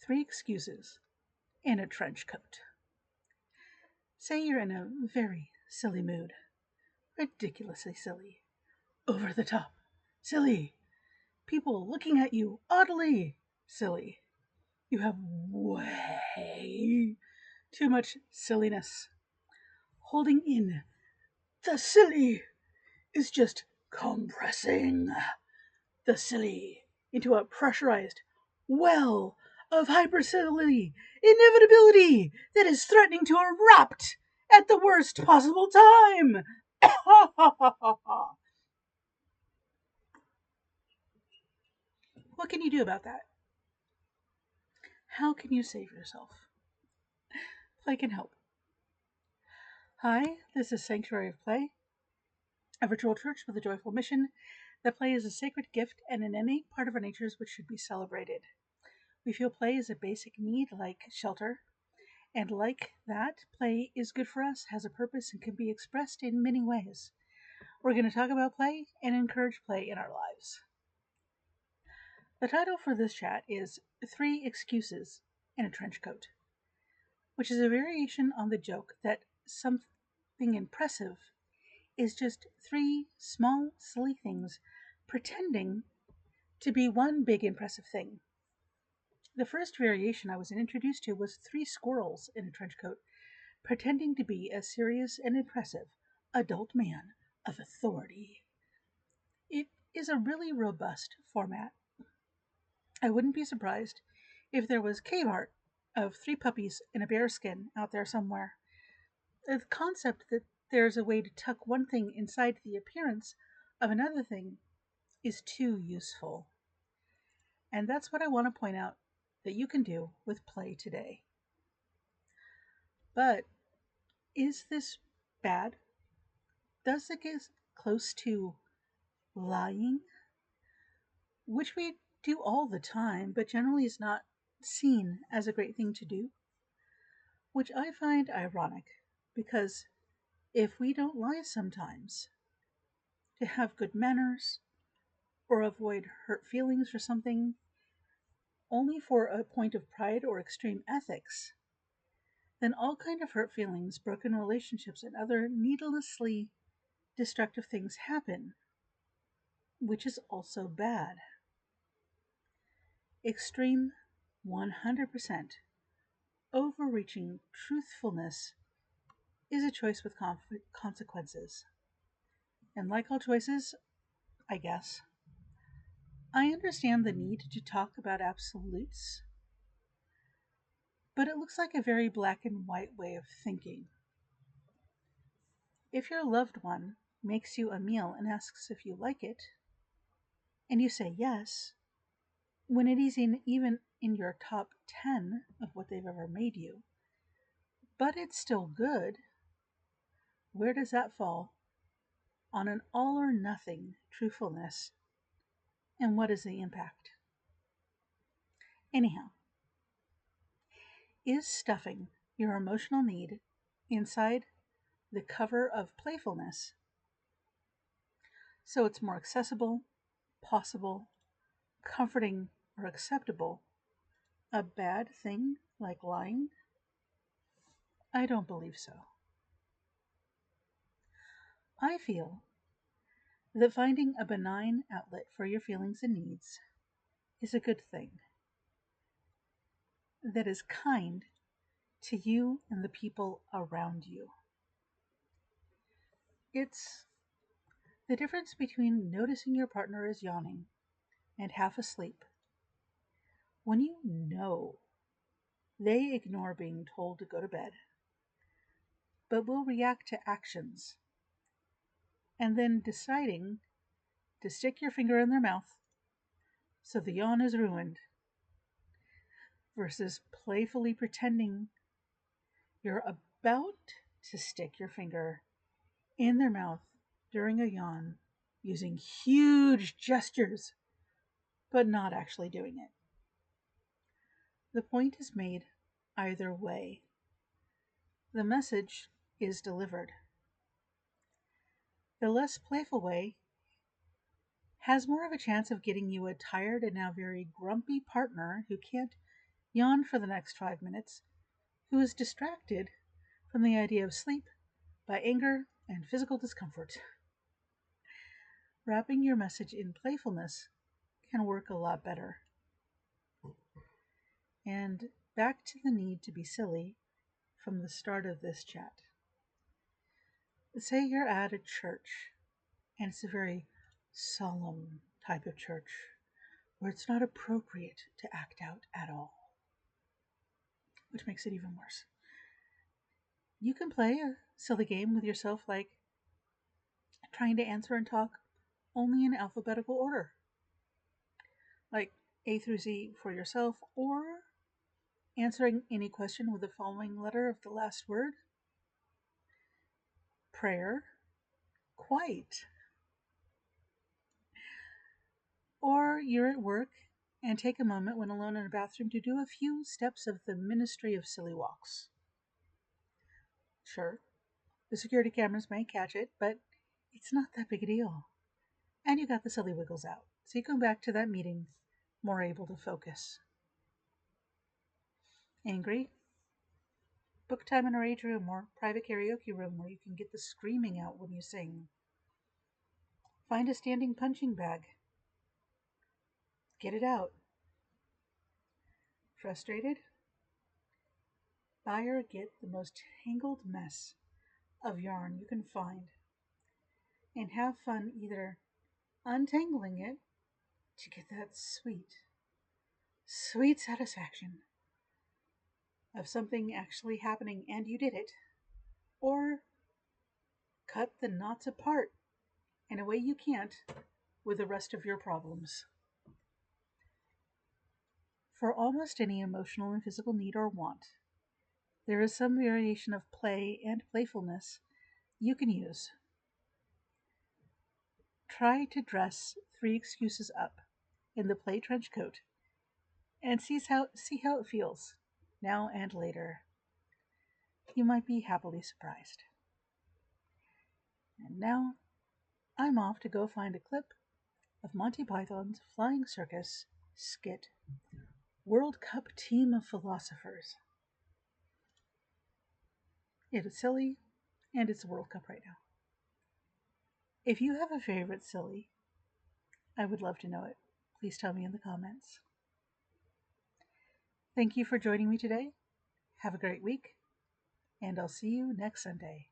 3 excuses in a trench coat. Say you're in a very silly mood, ridiculously silly, over the top, silly, people looking at you oddly, silly. You have way too much silliness. Holding in the silly is just compressing the silly into a pressurized well of hypersilly inevitability that is threatening to erupt at the worst possible time. What can you do about that? How can you save yourself? Play can help. Hi, this is Sanctuary of Play, a virtual church with a joyful mission. That play is a sacred gift and an innate part of our natures which should be celebrated. We feel play is a basic need like shelter, and like that, play is good for us, has a purpose, and can be expressed in many ways. We're going to talk about play and encourage play in our lives. The title for this chat is 3 Excuses in a Trench Coat, which is a variation on the joke that something impressive is just 3 small, silly things pretending to be one big, impressive thing. The first variation I was introduced to was 3 squirrels in a trench coat pretending to be a serious and impressive adult man of authority. It is a really robust format. I wouldn't be surprised if there was cave art of 3 puppies in a bear skin out there somewhere. The concept that there's a way to tuck one thing inside the appearance of another thing is too useful. And that's what I want to point out that you can do with play today. But is this bad? Does it get close to lying? Which we do all the time, but generally is not seen as a great thing to do. Which I find ironic, because if we don't lie sometimes to have good manners or avoid hurt feelings or something, only for a point of pride or extreme ethics, then all kind of hurt feelings, broken relationships, and other needlessly destructive things happen, which is also bad. Extreme 100% overreaching truthfulness is a choice with consequences. And like all choices, I guess, I understand the need to talk about absolutes, but it looks like a very black and white way of thinking. If your loved one makes you a meal and asks if you like it, and you say yes, when it isn't even in your top 10 of what they've ever made you, but it's still good, where does that fall on an all or nothing truthfulness, and what is the impact? Anyhow, is stuffing your emotional need inside the cover of playfulness so it's more accessible, possible, comforting, or acceptable a bad thing like lying? I don't believe so. I feel that finding a benign outlet for your feelings and needs is a good thing that is kind to you and the people around you. It's the difference between noticing your partner is yawning and half asleep when you know they ignore being told to go to bed, but will react to actions, and then deciding to stick your finger in their mouth so the yawn is ruined, versus playfully pretending you're about to stick your finger in their mouth during a yawn using huge gestures, but not actually doing it. The point is made either way. The message is delivered. The less playful way has more of a chance of getting you a tired and now very grumpy partner who can't yawn for the next 5 minutes, who is distracted from the idea of sleep by anger and physical discomfort. Wrapping your message in playfulness can work a lot better. And back to the need to be silly from the start of this chat. Say you're at a church, and it's a very solemn type of church where it's not appropriate to act out at all, which makes it even worse. You can play a silly game with yourself, like trying to answer and talk only in alphabetical order, like A through Z for yourself, or answering any question with the following letter of the last word. Prayer, quite. Or you're at work and take a moment when alone in a bathroom to do a few steps of the Ministry of Silly Walks. Sure, the security cameras may catch it, but it's not that big a deal. And you got the silly wiggles out, so you come back to that meeting more able to focus. Angry? Book time in a rage room or private karaoke room where you can get the screaming out when you sing. Find a standing punching bag. Get it out. Frustrated? Buy or get the most tangled mess of yarn you can find and have fun either untangling it to get that sweet satisfaction of something actually happening and you did it, or cut the knots apart in a way you can't with the rest of your problems. For almost any emotional and physical need or want, there is some variation of play and playfulness you can use. Try to dress 3 excuses up in the play trench coat and see how it feels now and later. You might be happily surprised. And now I'm off to go find a clip of Monty Python's Flying Circus skit, World Cup Team of Philosophers. It is silly, and it's a World Cup right now. If you have a favorite silly, I would love to know it. Please tell me in the comments. Thank you for joining me today. Have a great week, and I'll see you next Sunday.